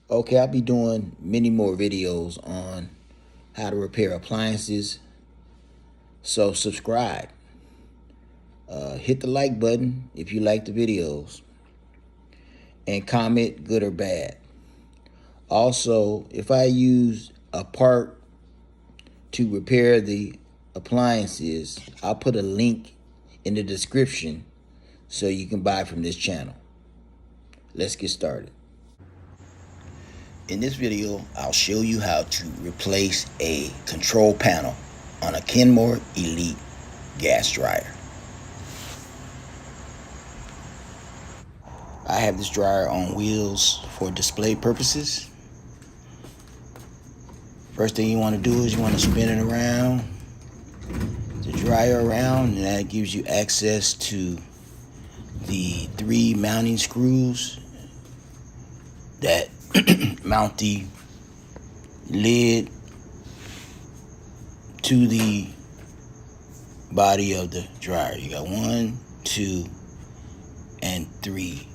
Okay, I'll be doing many more videos on how to repair appliances. So subscribe. Hit the like button if you like the videos. And comment good or bad. Also, if I use a part to repair the appliances, I'll put a link in the description so you can buy from this channel. Let's get started. In this video, I'll show you how to replace a control panel on a Kenmore Elite gas dryer. I have this dryer on wheels for display purposes. First thing you want to do is you want to spin it around, the dryer around, and that gives you access to the 3 mounting screws that mount the lid to the body of the dryer. You got 1, 2, and 3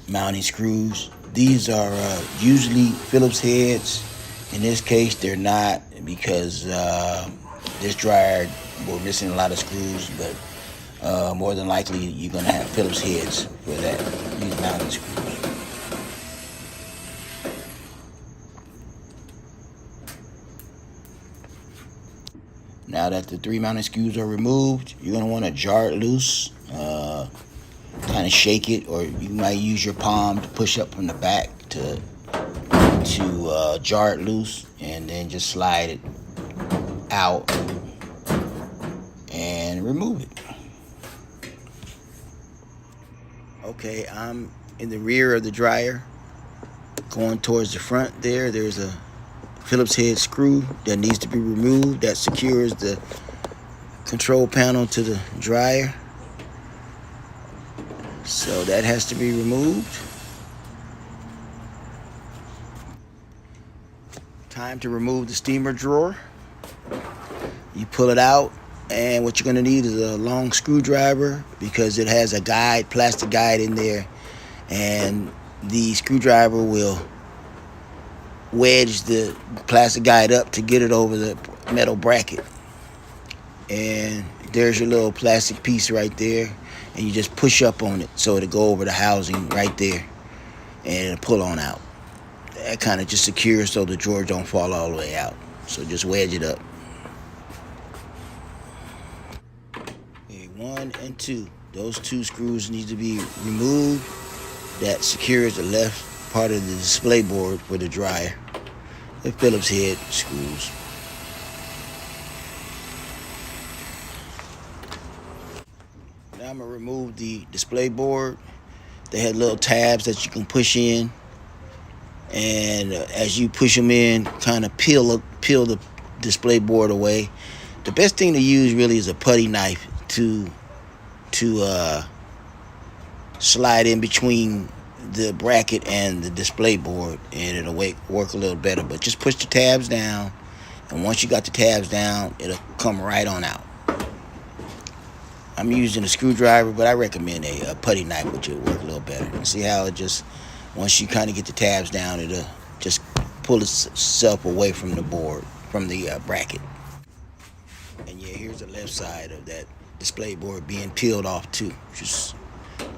mounting screws. These are usually Phillips heads. In this case, they're not, because this dryer, we're missing a lot of screws, but more than likely you're going to have Phillips heads for that, these mounting screws. Now that the 3 mounting screws are removed, you're going to want to jar it loose, kind of shake it, or you might use your palm to push up from the back to jar it loose, and then just slide it out and remove it. Okay, I'm in the rear of the dryer, going towards the front there. There's a Phillips head screw that needs to be removed that secures the control panel to the dryer. So that has to be removed. Time to remove the steamer drawer. You pull it out, and what you're going to need is a long screwdriver, because it has a guide, plastic guide in there, and the screwdriver will wedge the plastic guide up to get it over the metal bracket. And there's your little plastic piece right there, and you just push up on it so it'll go over the housing right there, and it'll pull on out. That kind of just secures so the drawer don't fall all the way out. So just wedge it up. Okay, 1 and 2. Those 2 screws need to be removed. That secures the left part of the display board for the dryer. The Phillips head screws. Now I'm going to remove the display board. They had little tabs that you can push in, and as you push them in, kind of peel the display board away. The best thing to use really is a putty knife to slide in between the bracket and the display board, and it'll work a little better. But just push the tabs down, and once you got the tabs down, it'll come right on out. I'm using a screwdriver, but I recommend a putty knife, which will work a little better. And see how it just, once you kind of get the tabs down, it'll just pull itself away from the board, from the bracket. And yeah, here's the left side of that display board being peeled off too. Just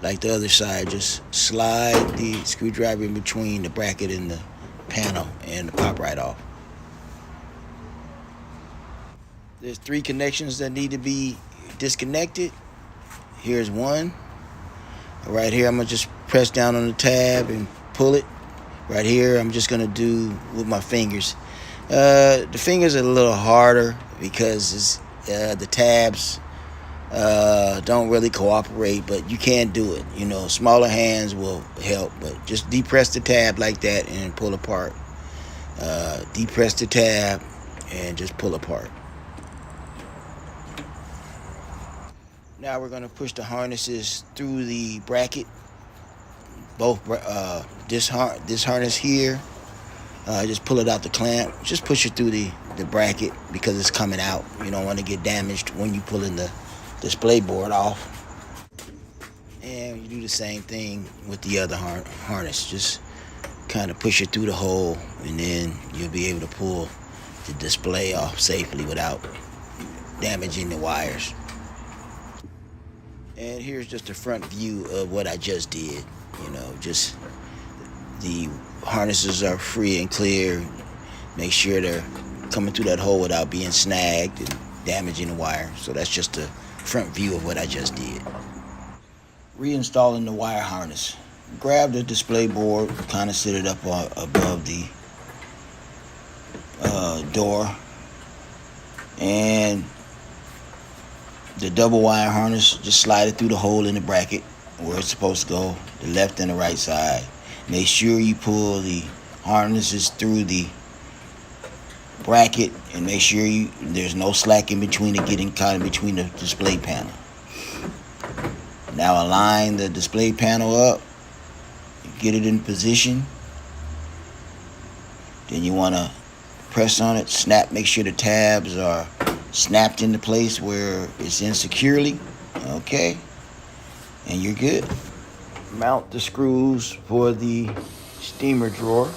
like the other side, just slide the screwdriver in between the bracket and the panel, and it'll pop right off. There's 3 connections that need to be disconnected. Here's one. Right here, I'm gonna just press down on the tab and pull it. Right here, I'm just gonna do with my fingers. The fingers are a little harder because the tabs don't really cooperate, but you can do it. You know, smaller hands will help, but just depress the tab like that and pull apart. Depress the tab and just pull apart. Now we're going to push the harnesses through the bracket. Both this harness here, just pull it out the clamp. Just push it through the bracket because it's coming out. You don't want to get damaged when you pulling the display board off. And you do the same thing with the other harness. Just kind of push it through the hole, and then you'll be able to pull the display off safely without damaging the wires. And here's just a front view of what I just did. You know, just the harnesses are free and clear. Make sure they're coming through that hole without being snagged and damaging the wire. So that's just a front view of what I just did. Reinstalling the wire harness. Grab the display board, kind of sit it up above the door, and the double wire harness, just slide it through the hole in the bracket where it's supposed to go, the left and the right side. Make sure you pull the harnesses through the bracket, and make sure there's no slack in between it getting caught in between the display panel. Now align the display panel up, get it in position. Then you want to press on it, snap, make sure the tabs are snapped into place where it's in securely. Okay, and you're good. Mount the screws for the steamer drawer.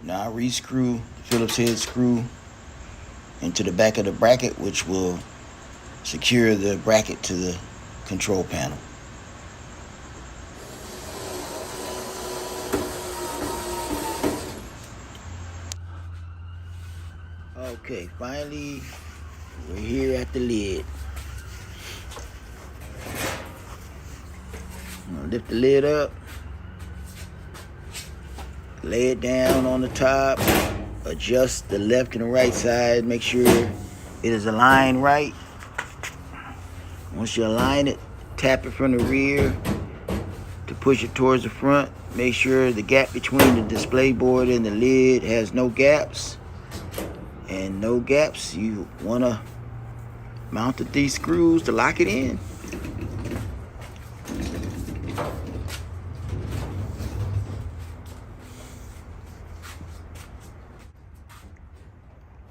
Now rescrew the Phillips head screw into the back of the bracket, which will secure the bracket to the control panel. Okay, finally we're here at the lid. I'm gonna lift the lid up, lay it down on the top, adjust the left and the right side, make sure it is aligned right. Once you align it, tap it from the rear to push it towards the front. Make sure the gap between the display board and the lid has no gaps. And no gaps, you want to mount these screws to lock it in.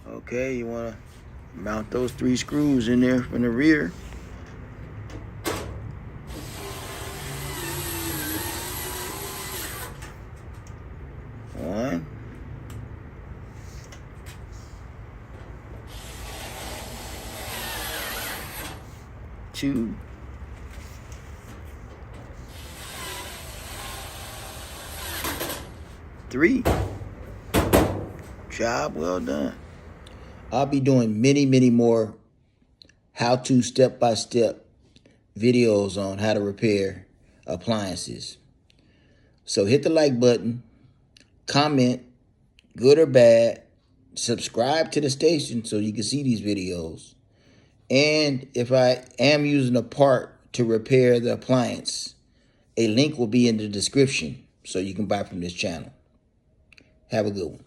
Okay, you want to mount those 3 screws in there from the rear. One. 2. 3. Job well done. I'll be doing many more how-to step-by-step videos on how to repair appliances. So hit the like button, comment, good or bad, subscribe to the station so you can see these videos. And if I am using a part to repair the appliance, a link will be in the description so you can buy from this channel. Have a good one.